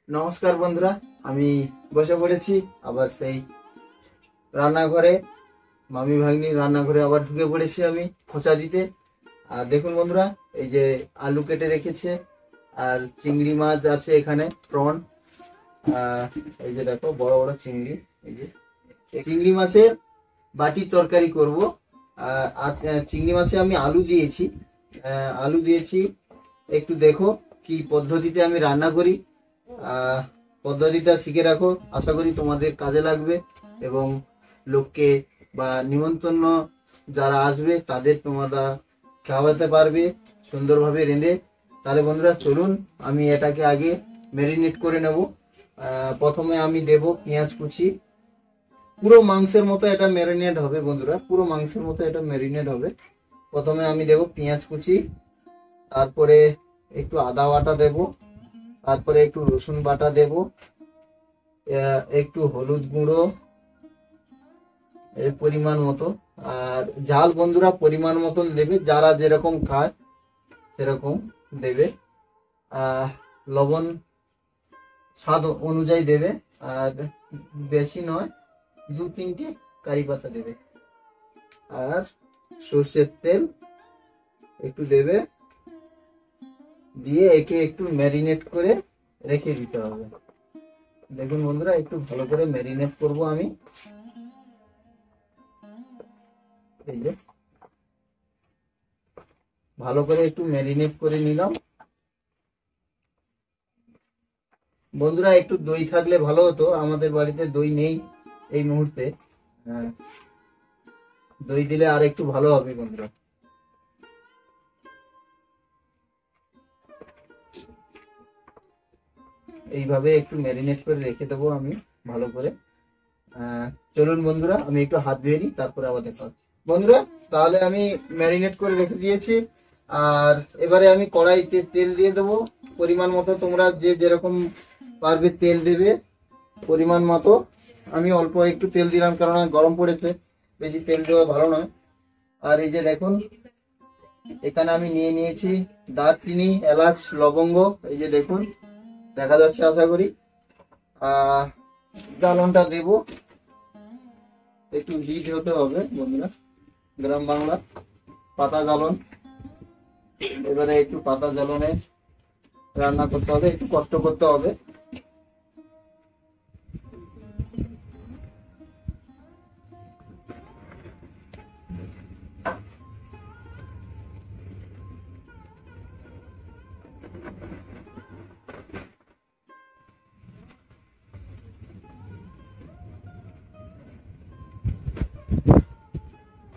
নমস্কার বন্ধুরা, আমি বসে পড়েছি আবার সেই রান্নাঘরে। মামি ভাগ্নি রান্নাঘরে আবার ঢুকে পড়েছি আমি খোঁচা দিতে। আর দেখুন বন্ধুরা, এই যে আলু কেটে রেখেছে আর চিংড়ি মাছ আছে এখানে, প্রন। এই যে দেখো বড় বড় চিংড়ি। এই যে এই চিংড়ি মাছের বাটি তরকারি করব। আজ চিংড়ি মাছে আমি আলু দিয়েছি। একটু দেখো কি পদ্ধতিতে আমি রান্না করি। পদ্ধতিটা শিখে রাখো, আশা করি তোমাদের কাজে লাগবে এবং লোককে বা নিমন্ত্রণ যারা আসবে তাদের তোমরা খাওয়াতে পারবে সুন্দরভাবে রেঁধে। তাহলে বন্ধুরা চলুন, আমি এটাকে আগে ম্যারিনেট করে নেব। প্রথমে আমি দেব পেঁয়াজ কুচি। পুরো মাংসের মতো এটা ম্যারিনেট হবে বন্ধুরা, পুরো মাংসের মতো এটা ম্যারিনেট হবে। প্রথমে আমি দেব পেঁয়াজ কুচি, তারপরে একটু আদা বাটা দেব, তারপরে একটু রসুন বাটা দেব, একটু হলুদ গুঁড়ো এর পরিমাণ মতো। আর ঝাল বন্ধুরা পরিমাণ মতন দেবে, যারা যেরকম খায় সেরকম দেবে। লবণ স্বাদ অনুযায়ী দেবে, আর বেশি নয়, 2-3টে কারি পাতা দেবে। আর সর্ষের তেল একটু দেবে, দিয়ে একে একটু ম্যারিনেট করে রেখে দিতে হবে। দেখুন বন্ধুরা, একটু ভালো করে ম্যারিনেট করব আমি। এই যে ভালো করে একটু ম্যারিনেট করে নিলাম বন্ধুরা। একটু দই থাকলে ভালো হতো, আমাদের বাড়িতে দই নেই এই মুহূর্তে। দই দিলে আর একটু ভালো হবে বন্ধুরা। এইভাবে একটু ম্যারিনেট করে রেখে দেবো আমি ভালো করে। চলুন বন্ধুরা, আমি একটু হাত ধুয়ে নিই, তারপরে আবার দেখা হচ্ছে বন্ধুরা। তাহলে আমি ম্যারিনেট করে রেখে দিয়েছি। আর এবারে আমি কড়াইতে তেল দিয়ে দেবো পরিমাণ মতো। তোমরা যে যেরকম পারবে তেল দেবে পরিমাণ মতো। আমি অল্প একটু তেল দিলাম, কারণ গরম পড়েছে, বেশি তেল দেওয়া ভালো নয়। আর এই যে দেখুন, এখানে আমি নিয়ে নিয়েছি দারচিনি, এলাচ, লবঙ্গ। এই যে দেখুন, দেখা যাচ্ছে আশা করি। জ্বালনটা দেব, একটু হিট হতে হবে বন্ধুরা। গ্রাম বাংলা পাতা জ্বালন। এবারে একটু পাতা জ্বালনে রান্না করতে হবে, একটু কষ্ট করতে হবে।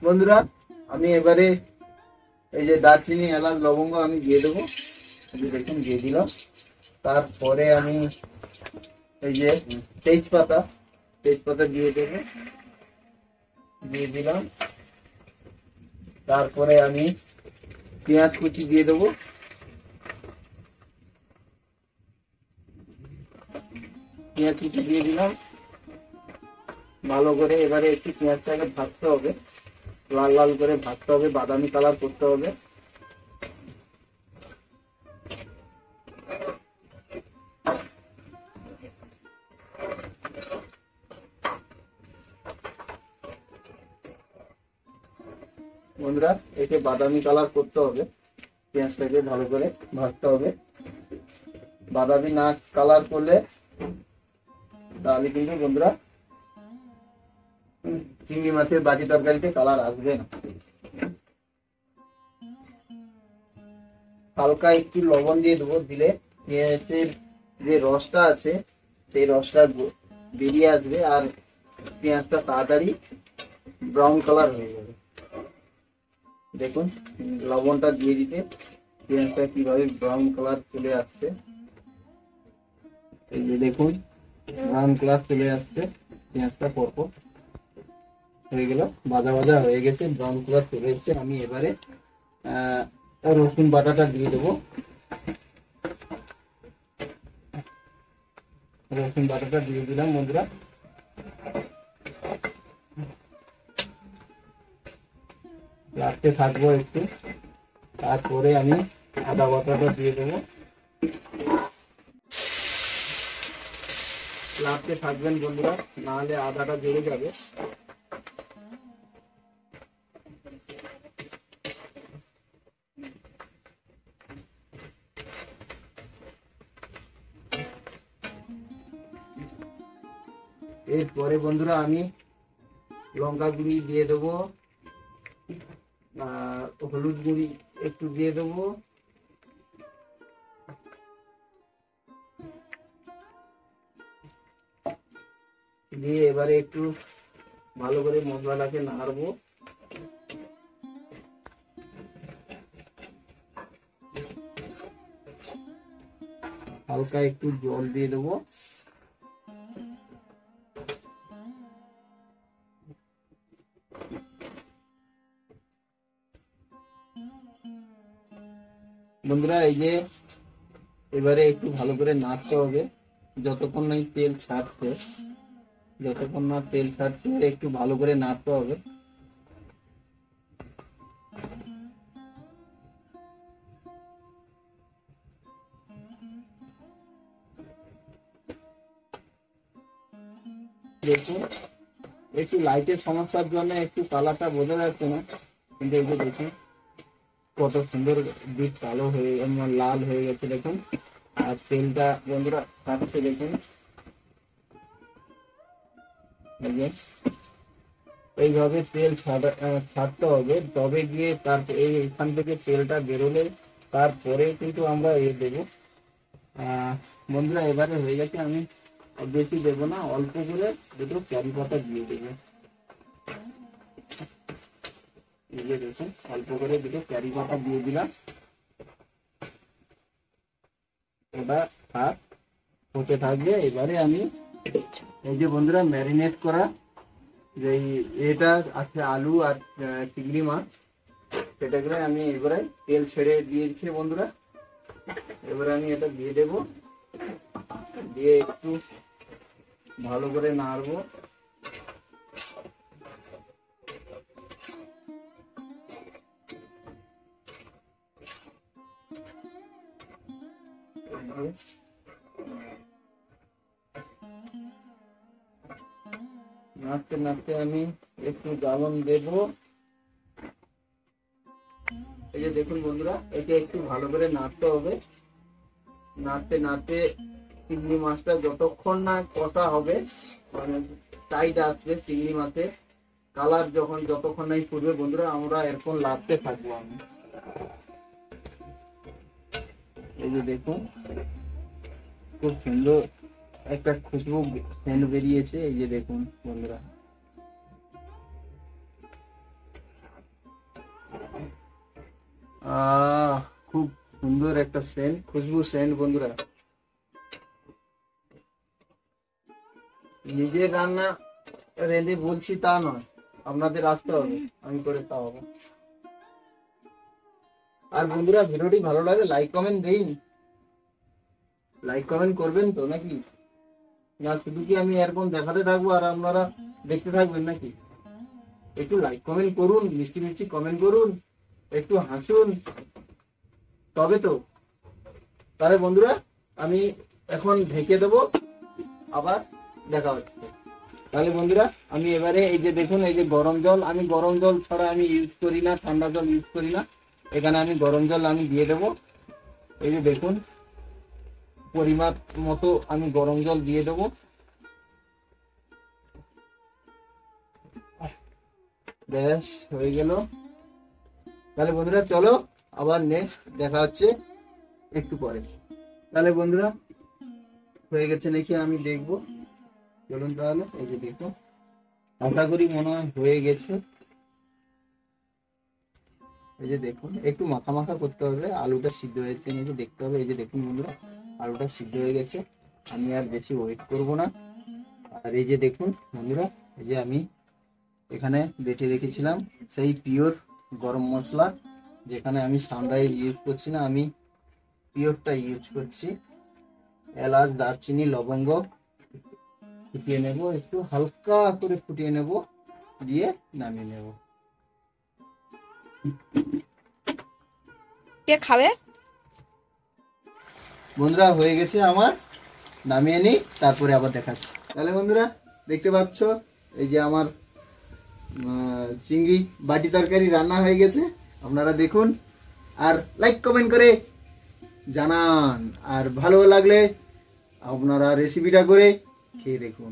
বন্ধুরা, আমি এবারে এই যে দারচিনি, এলাচ, লবঙ্গ আমি দিয়ে দেবো। দেখুন দিয়ে দিলাম। তারপরে আমি এই যে তেজপাতা দিয়ে দেবো, দিয়ে দিলাম। তারপরে আমি পেঁয়াজ কুচি দিয়ে দেবো, পেঁয়াজ কুচি দিয়ে দিলাম ভালো করে। এবারে একটু পেঁয়াজটাকে ভাজতে হবে, লাল লাল করে ভাজতে হবে, বাদামি কালার করতে হবে। বন্ধুরা, একে বাদামি কালার করতে হবে, পেঁয়াজটাকে ভালো করে ভাজতে হবে। বাদামি না কালার করলে তাহলে কিন্তু বন্ধুরা চিংড়ি মাছের বাটি তরকারিতে কালার আসবে না। হালকা একটু লবণ দিয়ে দেবো, দিলে পেঁয়াজের যে রসটা আছে সেই রসটা বেরিয়ে আসবে, আর পেঁয়াজটা তাড়াতাড়ি ব্রাউন কালার হয়ে যাবে। দেখুন লবণটা দিয়ে দিতে পেঁয়াজটা কিভাবে ব্রাউন কালার চলে আসছে। এই যে দেখুন ব্রাউন কালার চলে আসছে, পেঁয়াজটা পরপর হয়ে গেল, ভাজা ভাজা হয়ে গেছে, ব্রাউন কালার চলে এসছে। আমি এবারে রসুন বাটাটা দিয়ে দেবো। রসুন বাটাটা দিয়ে দিলাম বন্ধুরা। রাখতে থাকবো একটু, তারপরে আমি আদা বাটাটা দিয়ে দেবো। লাস্টে থাকবেন বন্ধুরা, নাহলে আদাটা বেড়ে যাবে। এরপরে বন্ধুরা আমি লঙ্কা গুঁড়ি দিয়ে দেবো, হলুদ গুঁড়ি একটু দিয়ে দেবো, দিয়ে এবারে একটু ভালো করে মশলাটাকে নাড়বো। হালকা একটু জল দিয়ে দেবো। বন্ধুরা এই যে এবারে একটু ভালো করে নাড়তে হবে, যতক্ষণ না তেল ছাড়ছে, যতক্ষণ না তেল ছাড়ছে একটু ভালো করে নাড়তে হবে। দেখুন একটু লাইটের সমস্যার জন্য একটু কালারটা বোঝা যাচ্ছে না, কিন্তু এই যে দেখুন কত সুন্দর দিক কালো হয়ে লাল হয়ে গেছে দেখুন। আর তেলটা বন্ধুরা ছাড়ছে দেখুন, এইভাবে তেল ছাড়তে হবে, তবে গিয়ে তারপর এইখান থেকে তেলটা বেরোলে তারপরে কিন্তু আমরা দেবো। বন্ধুরা এবারে হয়ে গেছে, আমি বেশি দেবো না, অল্প করে দুটো কারি পাতা দিয়ে দেবো। দেখুন অল্প করে দুটো কারি পাতা দিয়ে দিলাম, ওটা থাক হতে থাকবে। এবারে আমি এই যে বন্ধুরা ম্যারিনেট করা যে এটা আছে আলু আর চিংড়ি মাছ, সেটাকে আমি এবারে তেল ছেড়ে দিয়েছি বন্ধুরা। এবারে আমি এটা দিয়ে দেবো, দিয়ে একটু ভালো করে নাড়বো। নাড়তে নাড়তে আমি একটু জ্বালন দেব। এই যে দেখুন বন্ধুরা, এটা একটু ভালো করে নাড়তে হবে। নাড়তে নাড়তে চিংড়ি মাছটা যতক্ষণ না কষা হবে, মানে টাইট আসবে চিংড়ি মাছের কালার যতক্ষণ নাই ফুটবে বন্ধুরা, আমরা এরকম নাড়তে থাকবো। আমি এই যে দেখুন খুব সুন্দর একটা খুশবু সেন্ট বেরিয়েছে। এই যে দেখুন বন্ধুরা, খুব সুন্দর একটা সেন্ট, খুশবু সেন্ট বন্ধুরা। নিজের রান্না রেঁধে বলছি তা নয়, আপনাদের আসতে হবে, আমি করে খাওয়াবো। আর বন্ধুরা ভিডিওটি ভালো লাগে লাইক কমেন্ট দেইনি, লাইক কমেন্ট করবেন তো নাকি? না শুধু কি আমি এরকম দেখাতে থাকবো আর আপনারা দেখতে থাকবেন নাকি? একটু লাইক কমেন্ট করুন, মিষ্টি মিষ্টি কমেন্ট করুন, একটু হাসুন, তবে তো। তাহলে বন্ধুরা আমি এখন ঢেকে দেবো, আবার দেখা হচ্ছে। তাহলে বন্ধুরা আমি এবারে এই যে দেখুন, এই যে গরম জল, আমি গরম জল ছাড়া আমি ইউজ করি না, ঠান্ডা জল ইউজ করি না। এখানে আমি গরম জল আমি দিয়ে দেবো। এই যে দেখুন পরিমাপ মতো আমি গরম জল দিয়ে দেবো। ব্যাস হয়ে গেল। তাহলে বন্ধুরা চলো আবার নেক্সট দেখা হচ্ছে একটু পরে। তাহলে বন্ধুরা হয়ে গেছে নাকি আমি দেখবো, চলুন তাহলে। এই যে দেখো, আশা করি মনে হয় হয়ে গেছে। এই যে দেখুন একটু মাখা মাখা করতে হবে, আলুটা সিদ্ধ হয়েছে নাকি দেখতে হবে। এই যে দেখুন বন্ধুরা আলুটা সিদ্ধ হয়ে গেছে, আমি আর বেশি ওয়েট করব না। আর এই যে দেখুন বন্ধুরা, এই যে আমি এখানে বেটে রেখেছিলাম সেই পিওর গরম মশলা, যেখানে আমি সানরাইজ ইউজ করছি না, আমি পিওরটা ইউজ করছি। এলাচ, দারচিনি, লবঙ্গ ফুটিয়ে নেব, একটু হালকা করে ফুটিয়ে নেব, দিয়ে নামিয়ে নেব। কে খাবে? বন্ধুরা হয়ে গেছে আমার নামিয়ে নিই, তারপরে আবার দেখাচ্ছি। তাহলে বন্ধুরা দেখতে পাচ্ছ এই যে আমার চিংড়ি বাটি তরকারি রান্না হয়ে গেছে। আপনারা দেখুন আর লাইক কমেন্ট করে জানান, আর ভালো লাগলে আপনারা রেসিপিটা করে খেয়ে দেখুন।